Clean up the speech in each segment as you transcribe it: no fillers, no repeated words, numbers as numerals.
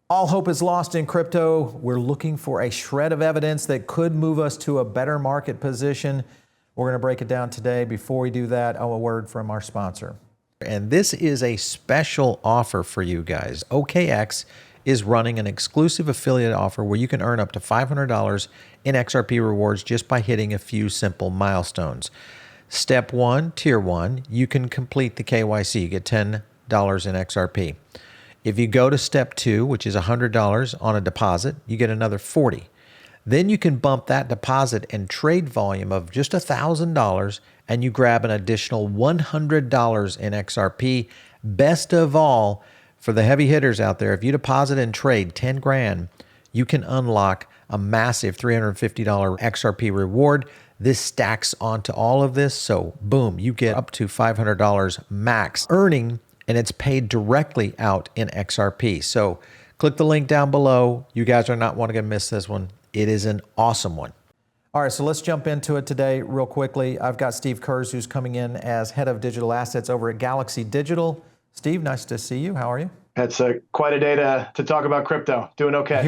All hope is lost in crypto. We're looking for a shred of evidence that could move us to a better market position. We're going to break it down today. Before we do that, a word from our sponsor. And this is a special offer for you guys. OKX is running an exclusive affiliate offer where you can earn up to $500 in XRP rewards just by hitting a few simple milestones. Step 1, Tier 1, you can complete the KYC. You get $10 in XRP. If you go to step 2, which is $100 on a deposit, you get another $40. Then you can bump that deposit and trade volume of just $1,000 and you grab an additional $100 in XRP. Best of all, for the heavy hitters out there, if you deposit and trade 10 grand, you can unlock a massive $350 XRP reward. This stacks onto all of this. So boom, you get up to $500 max earning, and it's paid directly out in XRP. So click the link down below. You guys are not want to miss this one. It is an awesome one. All right, so let's jump into it today real quickly. I've got Steve Kurz, who's coming in as head of digital assets over at Galaxy Digital. Steve, nice to see you. How are you? It's quite a day to talk about crypto. Doing okay.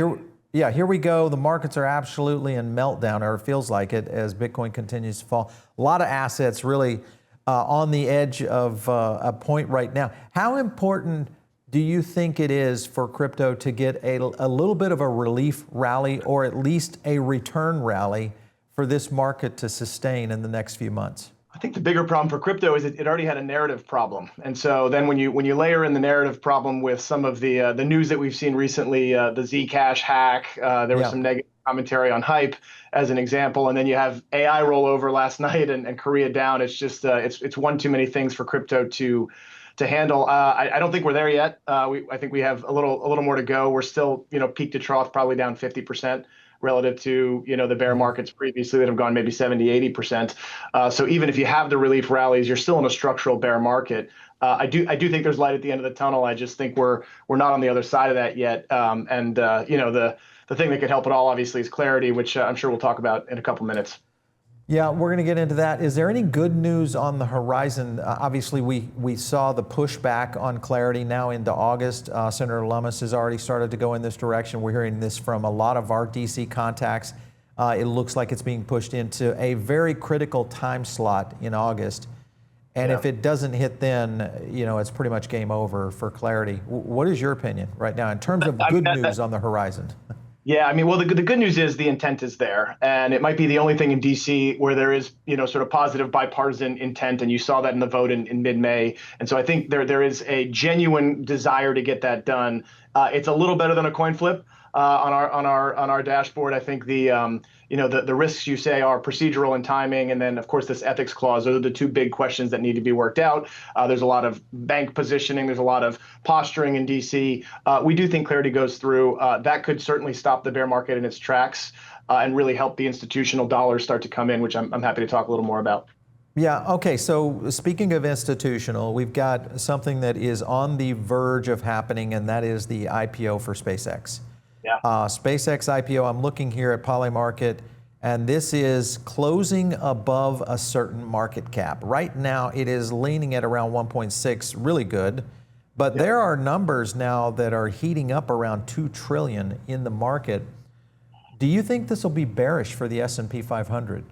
Here we go. The markets are absolutely in meltdown, or it feels like it, as Bitcoin continues to fall. A lot of assets really on the edge of a point right now. How important do you think it is for crypto to get a little bit of a relief rally, or at least a return rally, for this market to sustain in the next few months? I think the bigger problem for crypto is it already had a narrative problem, and so then when you layer in the narrative problem with some of the news that we've seen recently, the ZCash hack, there was some negative commentary on hype as an example, and then you have AI rollover last night and Korea down. It's just it's one too many things for crypto to handle. I don't think we're there yet. I think we have a little more to go. We're still peak to trough probably down 50%. Relative to the bear markets previously that have gone maybe 70–80%. So even if you have the relief rallies, you're still in a structural bear market. I do think there's light at the end of the tunnel. I just think we're not on the other side of that yet. The thing that could help it all obviously is clarity, which I'm sure we'll talk about in a couple minutes. Yeah, we're going to get into that. Is there any good news on the horizon? Obviously, we saw the pushback on clarity now into August. Senator Lummis has already started to go in this direction. We're hearing this from a lot of our DC contacts. It looks like it's being pushed into a very critical time slot in August. And if it doesn't hit then, it's pretty much game over for clarity. What is your opinion right now in terms of good news on the horizon? Yeah, I mean, well, the good news is the intent is there, and it might be the only thing in DC where there is, sort of positive bipartisan intent, and you saw that in the vote in mid-May. And so I think there is a genuine desire to get that done. It's a little better than a coin flip on our dashboard. I think the risks you say are procedural and timing, and then of course this ethics clause. Those are the two big questions that need to be worked out. There's a lot of bank positioning. There's a lot of posturing in DC. We do think clarity goes through. That could certainly stop the bear market in its tracks and really help the institutional dollars start to come in, which I'm happy to talk a little more about. Yeah, okay, so speaking of institutional, we've got something that is on the verge of happening, and that is the IPO for SpaceX. Yeah. SpaceX IPO, I'm looking here at Polymarket, and this is closing above a certain market cap. Right now, it is leaning at around 1.6, really good. But there are numbers now that are heating up around 2 trillion in the market. Do you think this will be bearish for the S&P 500?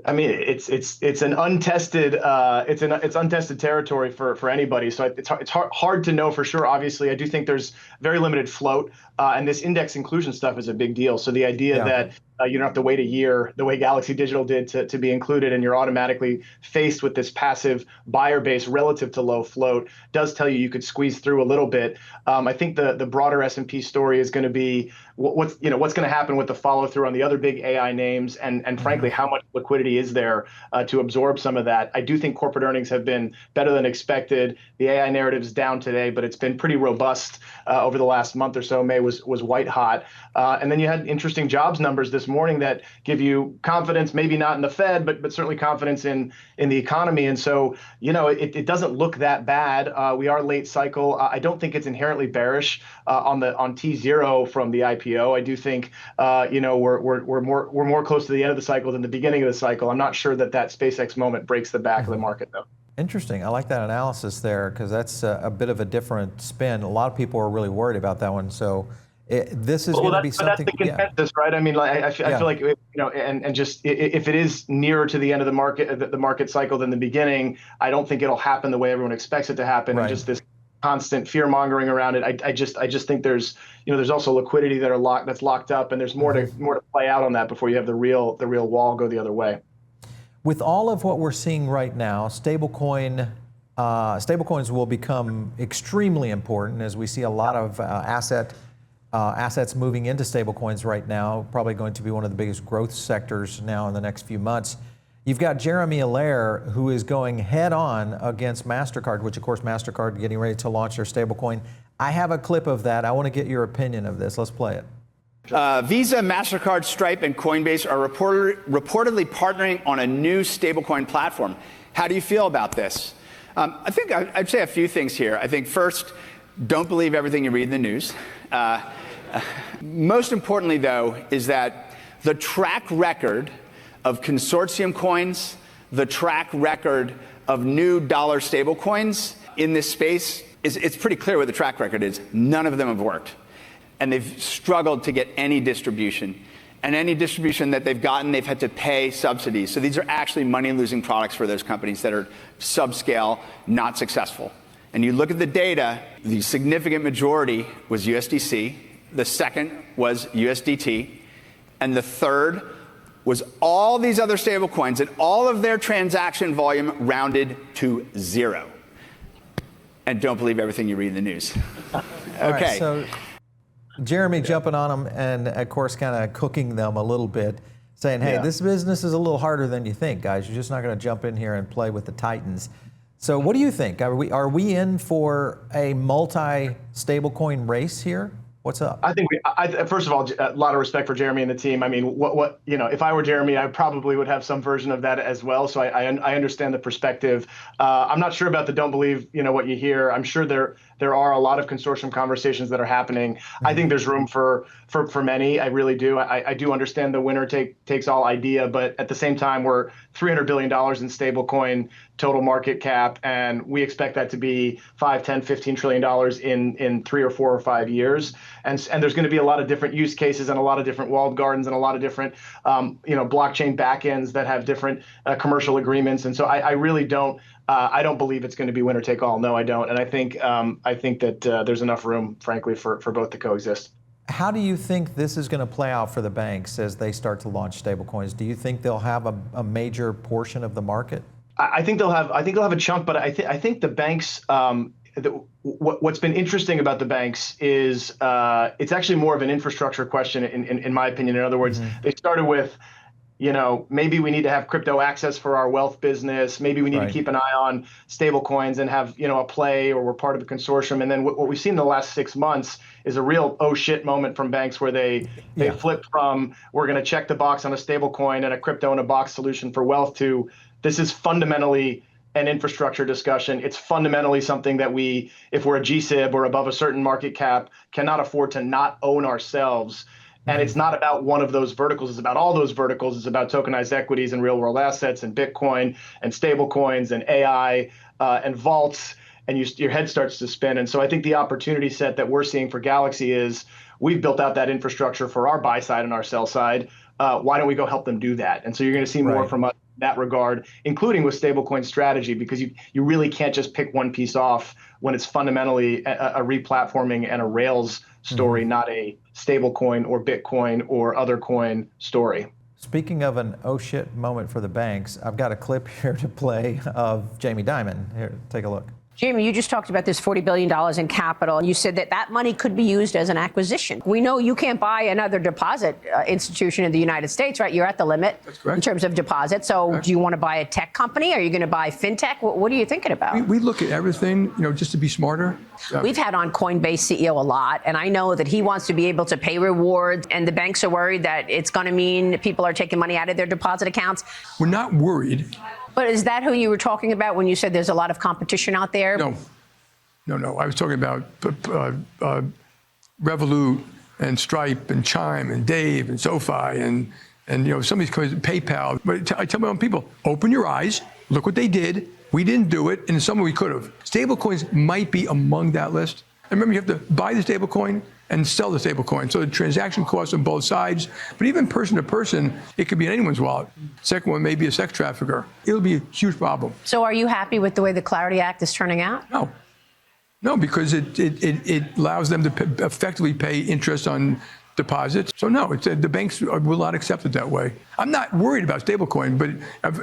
I mean, it's an untested it's untested territory for anybody. So it's hard to know for sure. Obviously, I do think there's very limited float, and this index inclusion stuff is a big deal. So the idea that you don't have to wait a year the way Galaxy Digital did to be included, and you're automatically faced with this passive buyer base relative to low float does tell you could squeeze through a little bit. I think the broader S&P story is going to be what's going to happen with the follow through on the other big AI names, and frankly, how much liquidity is there to absorb some of that. I do think corporate earnings have been better than expected. The AI narrative's down today, but it's been pretty robust over the last month or so. May was white hot. And then you had interesting jobs numbers this morning that give you confidence, maybe not in the Fed, but certainly confidence in the economy. And so, it doesn't look that bad. We are late cycle. I don't think it's inherently bearish on T0 from the IPO. I do think, we're more close to the end of the cycle than the beginning of the cycle. I'm not sure that SpaceX moment breaks the back of the market, though. Interesting. I like that analysis there because that's a bit of a different spin. A lot of people are really worried about that one. So this is going to be something. But that's the consensus, right? I mean, like, I feel like, and just if it is nearer to the end of the market cycle than the beginning, I don't think it'll happen the way everyone expects it to happen. Right. And just this constant fear mongering around it. I just think there's also liquidity that's locked up, and there's more to play out on that before you have the real wall go the other way. With all of what we're seeing right now, stablecoins will become extremely important as we see a lot of assets moving into stablecoins right now, probably going to be one of the biggest growth sectors now in the next few months. You've got Jeremy Allaire, who is going head on against Mastercard, which of course Mastercard getting ready to launch their stablecoin. I have a clip of that. I want to get your opinion of this. Let's play it. Visa, Mastercard, Stripe, and Coinbase are reportedly partnering on a new stablecoin platform. How do you feel about this? I think I'd say a few things here. I think first, don't believe everything you read in the news. Most importantly, though, is that the track record of consortium coins, the track record of new dollar stablecoins in this space, it's pretty clear what the track record is. None of them have worked. And they've struggled to get any distribution. And any distribution that they've gotten, they've had to pay subsidies. So these are actually money-losing products for those companies that are subscale, not successful. And you look at the data, the significant majority was USDC, the second was USDT, and the third was all these other stablecoins, and all of their transaction volume rounded to zero. And don't believe everything you read in the news. Okay. Right, so Jeremy jumping on them and, of course, kind of cooking them a little bit, saying, hey, this business is a little harder than you think, guys. You're just not going to jump in here and play with the Titans. So what do you think? Are we in for a multi-stablecoin race here? What's up? I think first of all, a lot of respect for Jeremy and the team. I mean, if I were Jeremy, I probably would have some version of that as well. So I understand the perspective. I'm not sure about the don't believe, what you hear. I'm sure there are a lot of consortium conversations that are happening. Mm-hmm. I think there's room for many. I really do. I do understand the winner takes all idea, but at the same time, we're $300 billion in stablecoin total market cap, and we expect that to be $5, $10, $15 trillion in 3 or 4 or 5 years. And there's going to be a lot of different use cases and a lot of different walled gardens and a lot of different, blockchain backends that have different commercial agreements. And so I really don't. I don't believe it's going to be winner take all. No, I don't. And I think that there's enough room, frankly, for both to coexist. How do you think this is going to play out for the banks as they start to launch stablecoins? Do you think they'll have a major portion of the market? I think they'll have a chunk, but I think the banks. What's been interesting about the banks is it's actually more of an infrastructure question, in my opinion. In other words, they started with, maybe we need to have crypto access for our wealth business. Maybe we need to keep an eye on stable coins and have, a play, or we're part of a consortium. And then what we've seen in the last 6 months is a real oh shit moment from banks where they flipped from we're going to check the box on a stable coin and a crypto in a box solution for wealth to this is fundamentally an infrastructure discussion. It's fundamentally something that we, if we're a GSIB or above a certain market cap, cannot afford to not own ourselves. And it's not about one of those verticals. It's about all those verticals. It's about tokenized equities and real world assets and Bitcoin and stable coins and AI and vaults. And your head starts to spin. And so I think the opportunity set that we're seeing for Galaxy is we've built out that infrastructure for our buy side and our sell side. Why don't we go help them do that? And so you're going to see more from us in that regard, including with stablecoin strategy, because you really can't just pick one piece off when it's fundamentally a replatforming and a Rails story, not a stablecoin or Bitcoin or other coin story. Speaking of an oh shit moment for the banks, I've got a clip here to play of Jamie Dimon. Here, take a look. Jamie, you just talked about this $40 billion in capital, and you said that money could be used as an acquisition. We know you can't buy another deposit institution in the United States, right? You're at the limit in terms of deposits. So do you want to buy a tech company? Are you going to buy fintech? What are you thinking about? We look at everything, just to be smarter. We've had on Coinbase CEO a lot, and I know that he wants to be able to pay rewards, and the banks are worried that it's going to mean people are taking money out of their deposit accounts. We're not worried. But is that who you were talking about when you said there's a lot of competition out there? No. I was talking about Revolut and Stripe and Chime and Dave and SoFi and some of these companies, PayPal. But I tell my own people, open your eyes, look what they did, We didn't do it, and in some way we could have. Stablecoins might be among that list. And remember, you have to buy the stablecoin and sell the stablecoin. So the transaction costs on both sides, but even person to person, it could be in anyone's wallet. Second one may be a sex trafficker. It'll be a huge problem. So are you happy with the way the Clarity Act is turning out? No, because it allows them to effectively pay interest on deposits. So no, the banks will not accept it that way. I'm not worried about stablecoin, but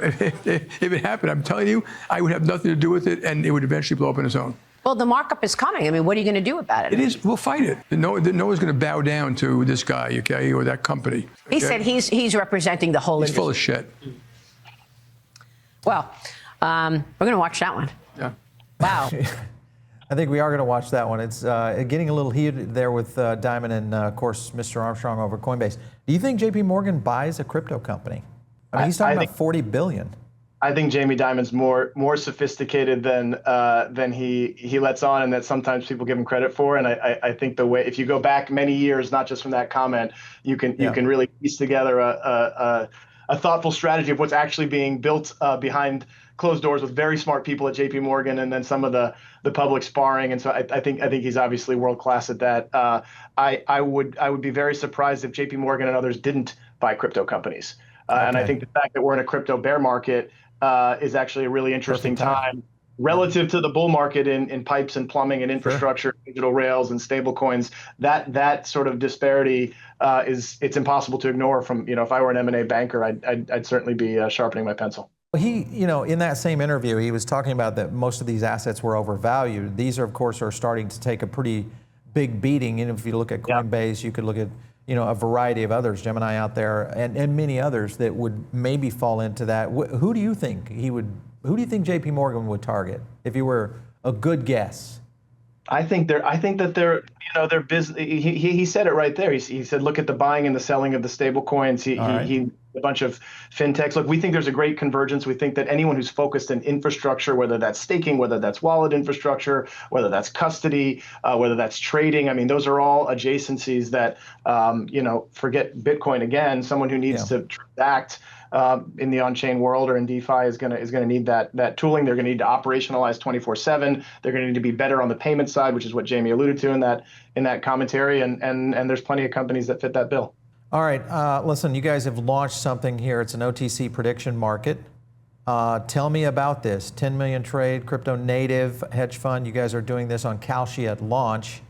if it happened, I'm telling you, I would have nothing to do with it, and it would eventually blow up on its own. Well, the markup is coming. I mean, what are you going to do about it? It is. We'll fight it. No one's going to bow down to this guy, okay, or that company. Okay? He said he's representing the whole industry. He's full of shit. Well, we're going to watch that one. Yeah. Wow. I think we are going to watch that one. It's getting a little heated there with Dimon and, of course, Mr. Armstrong over Coinbase. Do you think J.P. Morgan buys a crypto company? I mean, he's talking about $40 billion. I think Jamie Dimon's more sophisticated than he lets on, and that sometimes people give him credit for. And I think the way, if you go back many years, not just from that comment, you can really piece together a thoughtful strategy of what's actually being built behind closed doors with very smart people at J.P. Morgan, and then some of the public sparring. And so I think he's obviously world class at that. I would be very surprised if J.P. Morgan and others didn't buy crypto companies. And I think the fact that we're in a crypto bear market is actually a really interesting time relative to the bull market in pipes and plumbing and infrastructure, digital rails and stable coins. That sort of disparity it's impossible to ignore. From if I were an M&A banker, I'd certainly be sharpening my pencil. He, in that same interview, he was talking about that most of these assets were overvalued. These are, of course, starting to take a pretty big beating. And if you look at Coinbase, you could look at a variety of others, Gemini out there, and many others that would maybe fall into that. Who do you think Who do you think J.P. Morgan would target if you were a good guess? I think that they're business. He said it right there. He said, look at the buying and the selling of the stable coins. He a bunch of fintechs. Look, we think there's a great convergence. We think that anyone who's focused in infrastructure, whether that's staking, whether that's wallet infrastructure, whether that's custody, whether that's trading, I mean, those are all adjacencies that, forget Bitcoin again. Someone who needs to transact in the on-chain world or in DeFi is going to need that tooling. They're going to need to operationalize 24/7. They're going to need to be better on the payment side, which is what Jamie alluded to in that commentary. And there's plenty of companies that fit that bill. All right, listen, you guys have launched something here. It's an OTC prediction market. Tell me about this. 10 million trade, crypto native hedge fund. You guys are doing this on Kalshi at launch.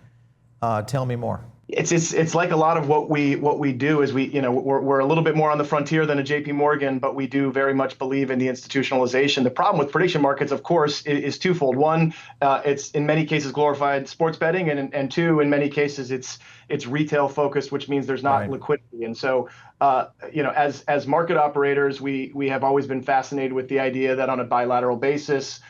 Tell me more. It's like a lot of what we do is we're a little bit more on the frontier than a JP Morgan, but we do very much believe in the institutionalization. The problem with prediction markets, of course, is twofold. One, it's in many cases glorified sports betting, and two, in many cases it's retail focused, which means there's not liquidity. And so as market operators, we have always been fascinated with the idea that on a bilateral basis,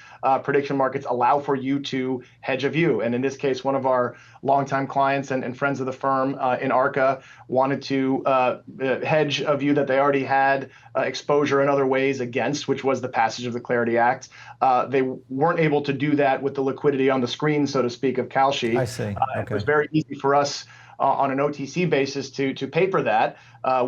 prediction markets allow for you to hedge a view. And in this case, one of our longtime clients and friends of the firm in ARCA wanted to hedge a view that they already had exposure in other ways against, which was the passage of the Clarity Act. They weren't able to do that with the liquidity on the screen, so to speak, of Kalshi. I see. Okay. It was very easy for us on an OTC basis to paper that.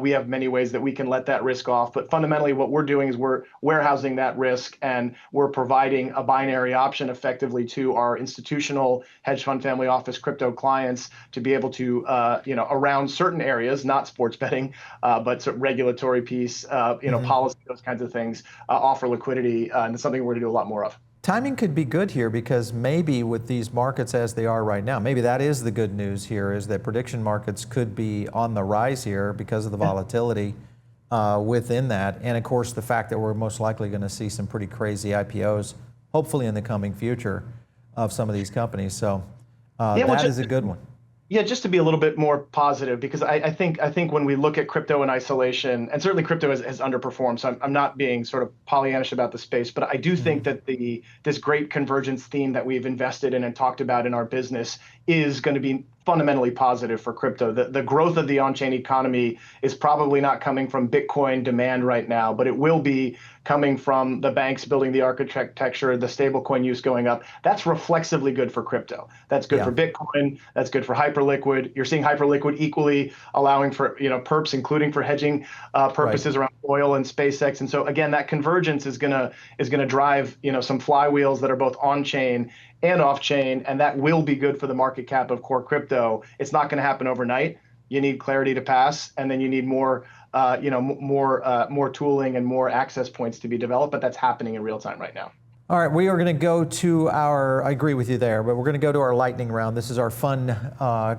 We have many ways that we can let that risk off, but fundamentally what we're doing is we're warehousing that risk, and we're providing a binary option effectively to our institutional hedge fund family office crypto clients to be able to, around certain areas, not sports betting, but sort of regulatory piece, policy, those kinds of things, offer liquidity, and it's something we're going to do a lot more of. Timing could be good here because maybe with these markets as they are right now, maybe that is the good news here, is that prediction markets could be on the rise here because of the volatility within that. And of course, the fact that we're most likely going to see some pretty crazy IPOs, hopefully in the coming future, of some of these companies. So that is a good one. Yeah, just to be a little bit more positive, because I think when we look at crypto in isolation, and certainly crypto has underperformed, so I'm not being sort of Pollyannish about the space, but I do think that this great convergence theme that we've invested in and talked about in our business is going to be fundamentally positive for crypto. The growth of the on-chain economy is probably not coming from Bitcoin demand right now, but it will be coming from the banks building the architecture, the stablecoin use going up. That's reflexively good for crypto. That's good for Bitcoin. That's good for Hyperliquid. You're seeing Hyperliquid equally allowing for perps, including for hedging purposes around oil and SpaceX. And so again, that convergence is gonna drive some flywheels that are both on-chain and off-chain, and that will be good for the market cap of core crypto. It's not going to happen overnight. You need clarity to pass, and then you need more tooling and more access points to be developed. But that's happening in real time right now. All right, we are going to go to I agree with you there, but we're going to go to our lightning round. This is our fun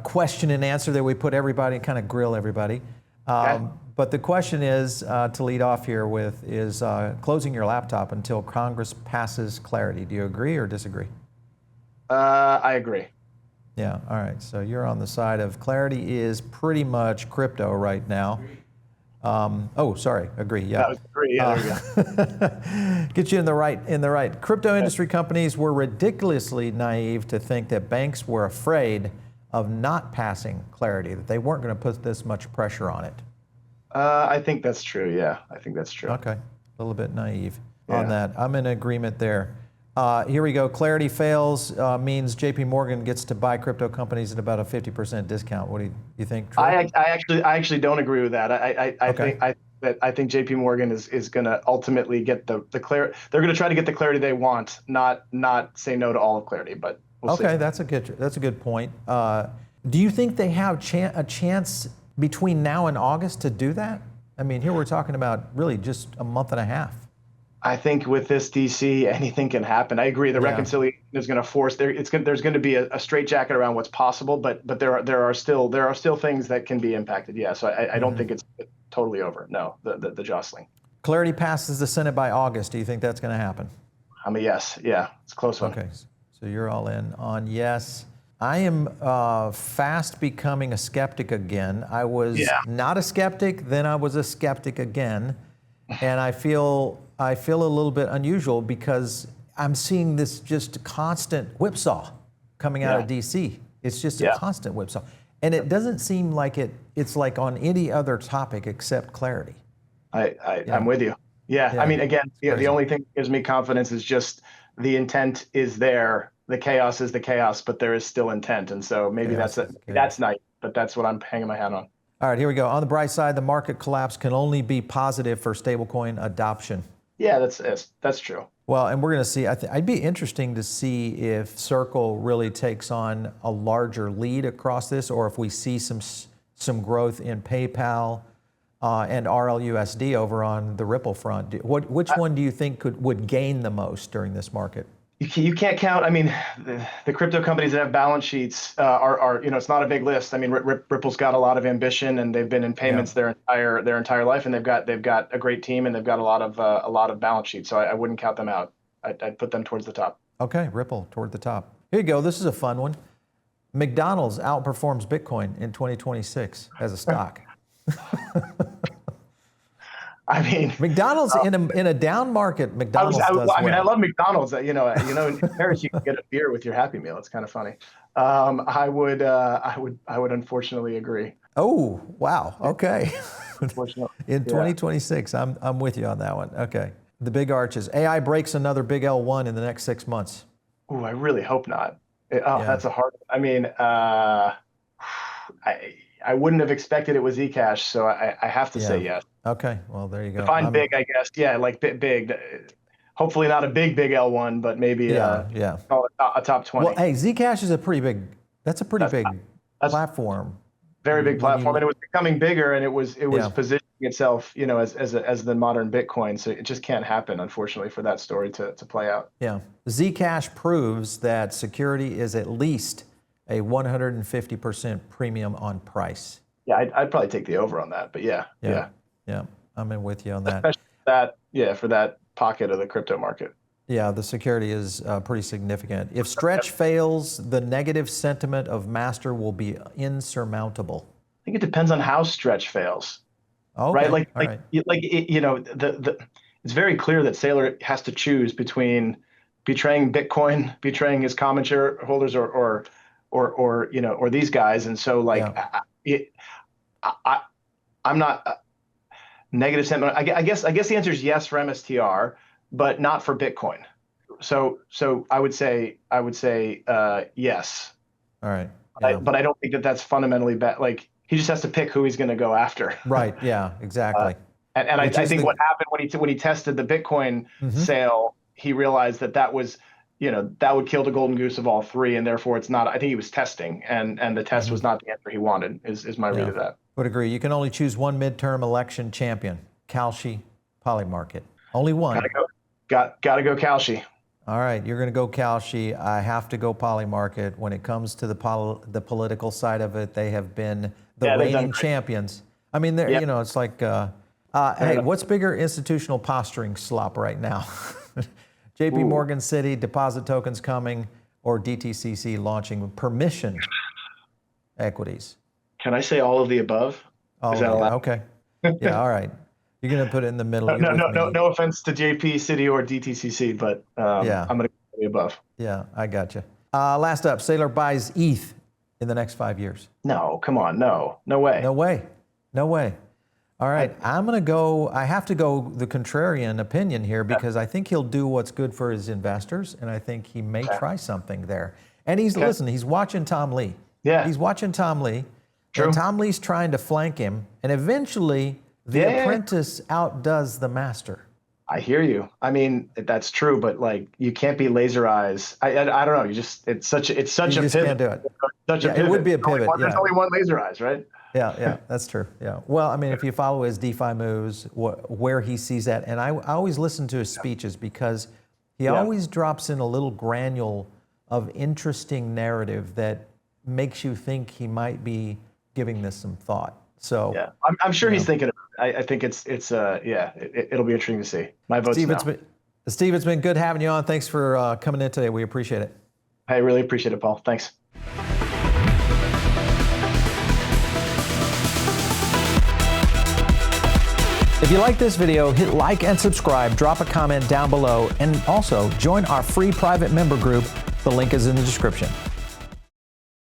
question and answer that we put everybody, kind of grill everybody. Okay. But the question is, to lead off here with, is closing your laptop until Congress passes clarity. Do you agree or disagree? I agree. Yeah, all right. So you're on the side of clarity is pretty much crypto right now. Agree. Yeah. That was agree. Yeah, there you go. Get you in the right. Crypto industry companies were ridiculously naive to think that banks were afraid of not passing clarity, that they weren't going to put this much pressure on it. I think that's true. Yeah, I think that's true. Okay, a little bit naive on that. I'm in agreement there. Here we go. Clarity fails means JP Morgan gets to buy crypto companies at about a 50% discount. What do you think, Troy? I actually don't agree with that. I think JP Morgan is going to ultimately get the clarity. They're going to try to get the clarity they want, not say no to all of clarity. But we'll see. That's a good point. Do you think they have a chance between now and August to do that? I mean, here we're talking about really just a month and a half. I think with this DC, anything can happen. I agree. The reconciliation is going to force there's going to be a straitjacket around what's possible, but there are still things that can be impacted. Yeah. So I don't think it's totally over. No, the jostling. Clarity passes the Senate by August. Do you think that's going to happen? I'm a yes. Yeah, it's a close one. Okay. So you're all in on yes. I am fast becoming a skeptic again. I was not a skeptic, then I was a skeptic again, and I feel a little bit unusual because I'm seeing this just constant whipsaw coming out of DC. It's just a constant whipsaw. And it doesn't seem like it's like on any other topic except clarity. I'm with you. Yeah. I mean, again, the only thing that gives me confidence is just the intent is there. The chaos is the chaos, but there is still intent. And so maybe that's nice, but that's what I'm hanging my hat on. All right, here we go. On the bright side, the market collapse can only be positive for stablecoin adoption. Yeah, that's true. Well, and we're going to see, I'd be interesting to see if Circle really takes on a larger lead across this, or if we see some growth in PayPal and RLUSD over on the Ripple front. Which one do you think would gain the most during this market? You can't count. I mean, the crypto companies that have balance sheets are it's not a big list. I mean, Ripple's got a lot of ambition, and they've been in payments their entire life, and they've got a great team, and they've got a lot of balance sheets. So I wouldn't count them out. I'd put them towards the top. Okay, Ripple toward the top. Here you go. This is a fun one. McDonald's outperforms Bitcoin in 2026 as a stock. I mean, McDonald's in a down market. McDonald's does well. I mean, I love McDonald's. In Paris you can get a beer with your Happy Meal. It's kind of funny. I would unfortunately agree. Oh wow. Okay. Unfortunately, in 2026, I'm with you on that one. Okay. The big arches. AI breaks another big L1 in the next 6 months. Oh, I really hope not. That's a hard. I mean, I wouldn't have expected it was ZCash, so I have to say yes. Okay, well, there you go. Define big, I guess. Yeah, like big. Hopefully not a big L1, but maybe a top 20. Well, hey, ZCash is a pretty big platform. Very big platform, and it was becoming bigger, and it was positioning itself, as the modern Bitcoin. So it just can't happen, unfortunately, for that story to play out. Yeah, ZCash proves that security is at least a 150% premium on price. Yeah, I'd probably take the over on that, but yeah. I'm in with you on that. Especially for that pocket of the crypto market. Yeah, the security is pretty significant. If Stretch fails, the negative sentiment of Master will be insurmountable. I think it depends on how Stretch fails. Okay. Right? It's very clear that Saylor has to choose between betraying Bitcoin, betraying his common shareholders, or or these guys. And so like, I'm not negative sentiment. I guess the answer is yes for MSTR, but not for Bitcoin. So I would say yes. All right. But I don't think that's fundamentally bad. Like, he just has to pick who he's going to go after. Right. Yeah, exactly. And I think what happened when he tested the Bitcoin sale, he realized that was, that would kill the golden goose of all three, and therefore it's not. I think he was testing, and the test was not the answer he wanted. Is my read of that. Would agree. You can only choose one midterm election champion: Kalshi, Polymarket. Only one. Gotta go Kalshi. All right, you're going to go Kalshi. I have to go Polymarket. When it comes to the political side of it, they have been the reigning champions. I mean, it's like, hey, what's bigger institutional posturing, Slop, right now? JP Morgan City, deposit tokens coming, or DTCC launching permission equities? Can I say all of the above? Oh, is that allowed? Okay. Yeah, all right. You're going to put it in the middle. No offense to JP City or DTCC, but I'm going to go the above. Yeah, I got you. Last up, Saylor buys ETH in the next 5 years. No, come on, no way. No way. All right, I have to go the contrarian opinion here because I think he'll do what's good for his investors, and I think he may try something there. And he's watching Tom Lee. Yeah. He's watching Tom Lee. True. And Tom Lee's trying to flank him, and eventually the apprentice outdoes the master. I hear you. I mean, that's true, but like, you can't be laser eyes. I don't know. It's such a pivot. Can't do it. Such a pivot. It would be a pivot. There's only one laser eyes, right? Yeah, that's true. Yeah. Well, I mean, if you follow his DeFi moves, where he sees that, and I always listen to his speeches because he always drops in a little granule of interesting narrative that makes you think he might be giving this some thought. So yeah, I'm sure he's thinking about it. I think it'll be interesting to see. My vote's no. Steve, it's been good having you on. Thanks for coming in today. We appreciate it. I really appreciate it, Paul. Thanks. If you like this video, hit like and subscribe, drop a comment down below, and also join our free private member group. The link is in the description.